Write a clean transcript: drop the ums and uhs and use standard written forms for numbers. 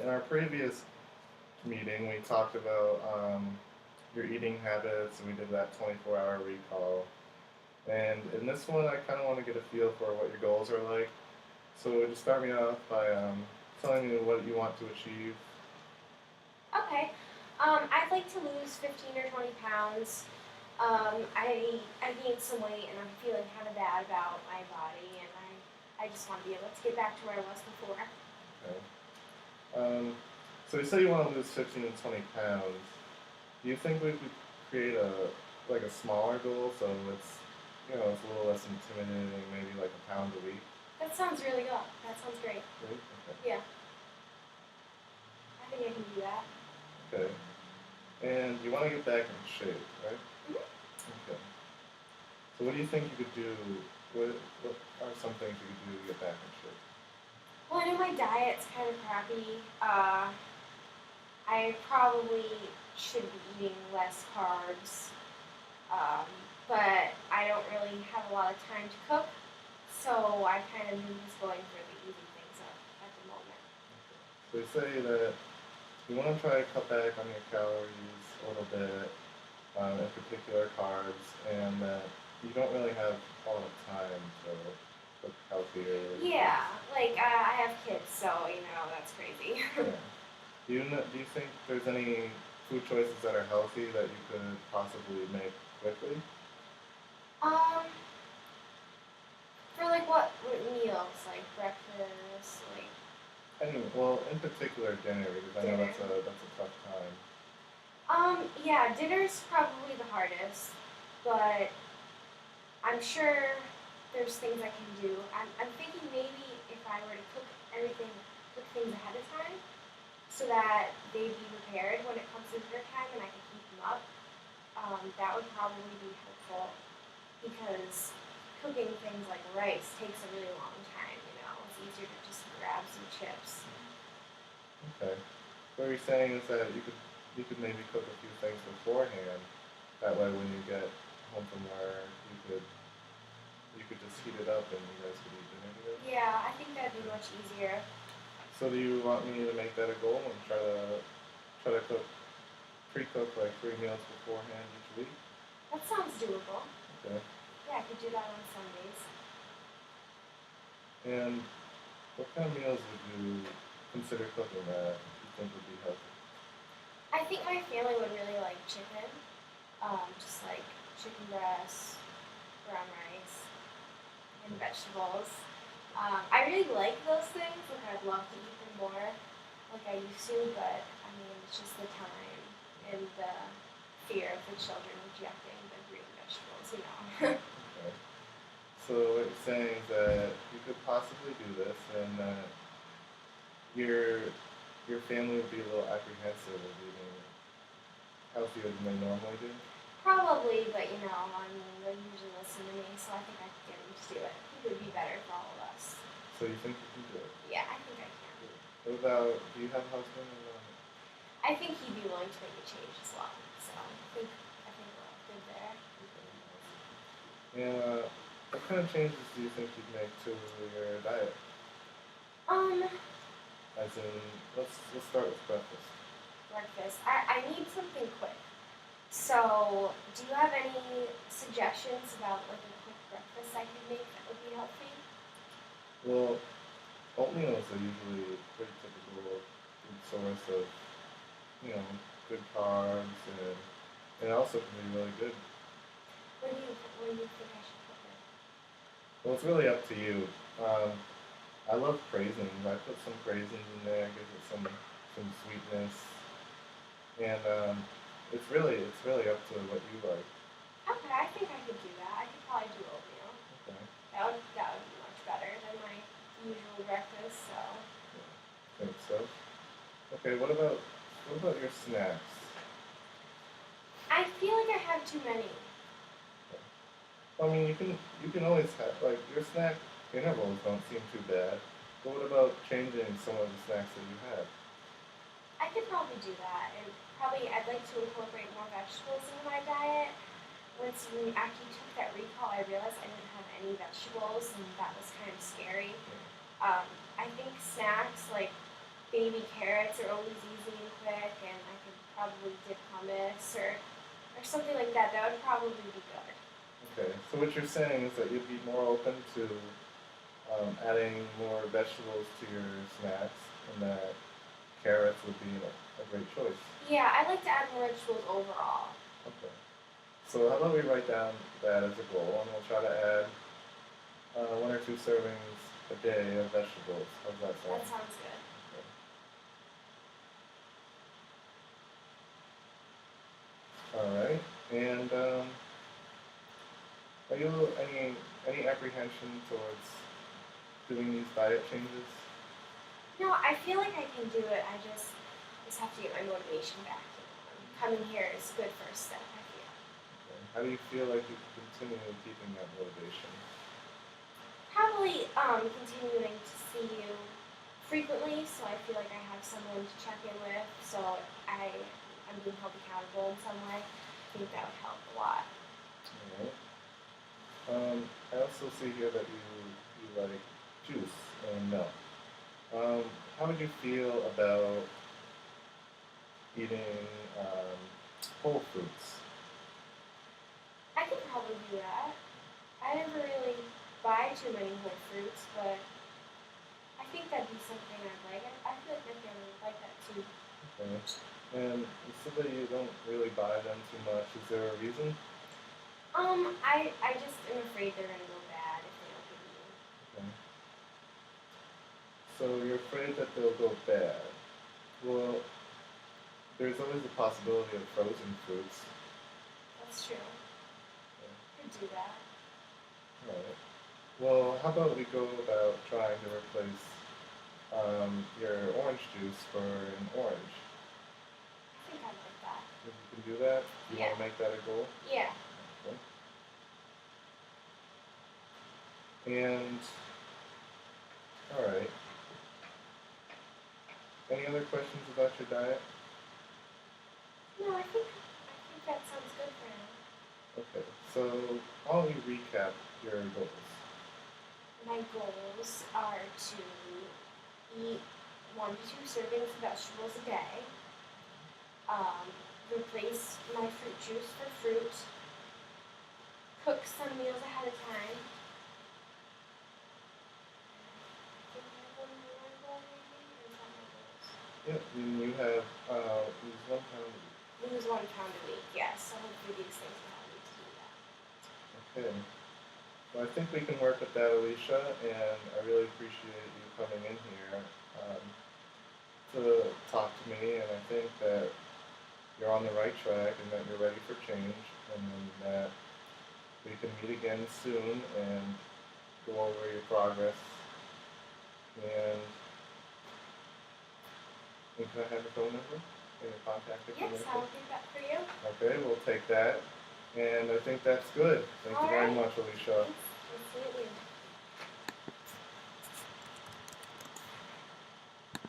in our previous meeting, we talked about your eating habits, and we did that 24-hour recall. And in this one, I kind of want to get a feel for what your goals are like. So would you start me off by telling me what you want to achieve? Okay. I'd like to lose 15 or 20 pounds. I gained some weight and I'm feeling kind of bad about my body, and I just want to be able to get back to where I was before. Okay. Um, so you say you want to lose 15 to 20 pounds. Do you think we could create a smaller goal so it's a little less intimidating, maybe like a pound a week? That sounds really good. That sounds great. Right? Yeah, I think I can do that. Okay. Okay. And you want to get back in shape, right? Hmm. Okay. So what do you think you could do? What are some things you could do to get back in shape? Well, I know my diet's kind of crappy. I probably should be eating less carbs, um, but I don't really have a lot of time to cook, so I kind of am just going for the easy things at the moment. So you say that you want to try to cut back on your calories a little bit, in particular carbs, and that you don't really have a lot of time to cook healthier Yeah, foods. like I have kids, so that's crazy. Yeah. Do you think there's any food choices that are healthy that you could possibly make quickly? um, for like what meals? Like breakfast, like Anyway, well, in particular dinner, because I know dinner. that's a tough time. Yeah, dinner's probably the hardest, but I'm sure there's things I can do. I'm thinking maybe if I were to cook things ahead of time, so that they'd be prepared when it comes to dinner time and I can heat them up. That would probably be helpful because cooking things like rice takes a really long time. It's easier to just grab some chips. Okay. What you're saying is that you could maybe cook a few things beforehand. That way, when you get home from work, you could just heat it up and you guys could eat dinner together. Yeah, I think that'd be much easier. So do you want me to make that a goal and try to pre-cook like 3 meals beforehand each week? That sounds doable. Okay. Yeah, I could do that on Sundays. And what kind of meals would you consider cooking that you think would be healthy? I think my family would really like chicken. Just like chicken breast, brown rice, and vegetables. I really like those things. Like I'd love to eat them more, like I used to. But I mean, it's just the time and the fear of the children rejecting the green vegetables. Okay. So what you're saying is that you could possibly do this, and that your your family would be a little apprehensive of eating healthier than they normally do. Probably, but I mean, they usually listen to me, so I think I could get them to do it. I think it would be better for all of us. So you think you can do it? Yeah, I think I can. What about, do you have a husband? I think he'd be willing to make a change as well. So I think we're good there. And what kind of changes do you think you'd make to your diet? Um, As in, let's start with breakfast. breakfast. I need something quick. So, do you have any suggestions about like a quick breakfast I could make that would be healthy? Well, oatmeal is a usually pretty typical good source of you know good carbs, and it also can be really good. What do you think I should put in? Well, it's really up to you. Um, I love craisins. I put some craisins in there, gives it some sweetness, and it's really up to what you like. Okay, I think I could do that. I could probably do oatmeal. Okay. That would be much better than my usual breakfast. So Yeah, I think so. Okay, what about your snacks? I feel like I have too many. I mean, you can always have like your snack intervals don't seem too bad. But what about changing some of the snacks that you have? I could probably do that, and probably I'd like to incorporate more vegetables into my diet. When after you took that recall, I realized I didn't have any vegetables, and that was kind of scary. I think snacks like baby carrots are always easy and quick, and I could probably dip hummus or something like that. That would probably be good. Okay, so what you're saying is that you'd be more open to adding more vegetables to your snacks, and that carrots would be a great choice. Yeah, I'd like to add more vegetables overall. Okay. So how about we write down that as a goal, and we'll try to add 1 or 2 servings a day of vegetables. How's that sound? That sounds good. Okay. All right. And are you any apprehension towards doing these diet changes? No, I feel like I can do it. I just have to get my motivation back. Coming here is a good first step, I feel. Okay. How do you feel like you can continue keeping that motivation? Probably continuing to see you frequently, so I feel like I have someone to check in with, so I'm being held accountable in some way. I think that would help a lot. All right. I also see here that you like juice and milk. How would you feel about eating whole fruits? I could probably do that. I never really buy too many whole fruits, but I think that'd be something I'd like. I feel like my family would like that too. Okay. And you said that you don't really buy them too much. Is there a reason? I just am afraid they're gonna go bad if they don't get eaten. Okay. So you're afraid that they'll go bad. Well, there's always the possibility of frozen fruits. That's true. Okay. Could do that. All right. Well, how about we go about trying to replace your orange juice for an orange? I think I'd like that. If you can do that, you Yeah. want to make that a goal? Yeah. Okay. And, all right. Any other questions about your diet? No, I think that sounds good for now. Okay, so why don't we recap your goals? My goals are to eat 1 to 2 servings of vegetables a day. Replace my fruit juice for fruit. Cook some meals ahead of time. I think I have one more goal maybe, or is that my goals? Yep, and you have lose 1 pound. Lose 1 pound a week, yes. So hopefully these things will help me to do that. Okay. Well, I think we can work with that, Alicia, and I really appreciate you coming in here to talk to me, and I think that you're on the right track and that you're ready for change, and that we can meet again soon and go over your progress. And can I have your phone number and your contact Yes, information? I'll do that for you. Okay, we'll take that. And I think that's good. Thank you All very right. much, Alicia. Thanks. We'll see you later.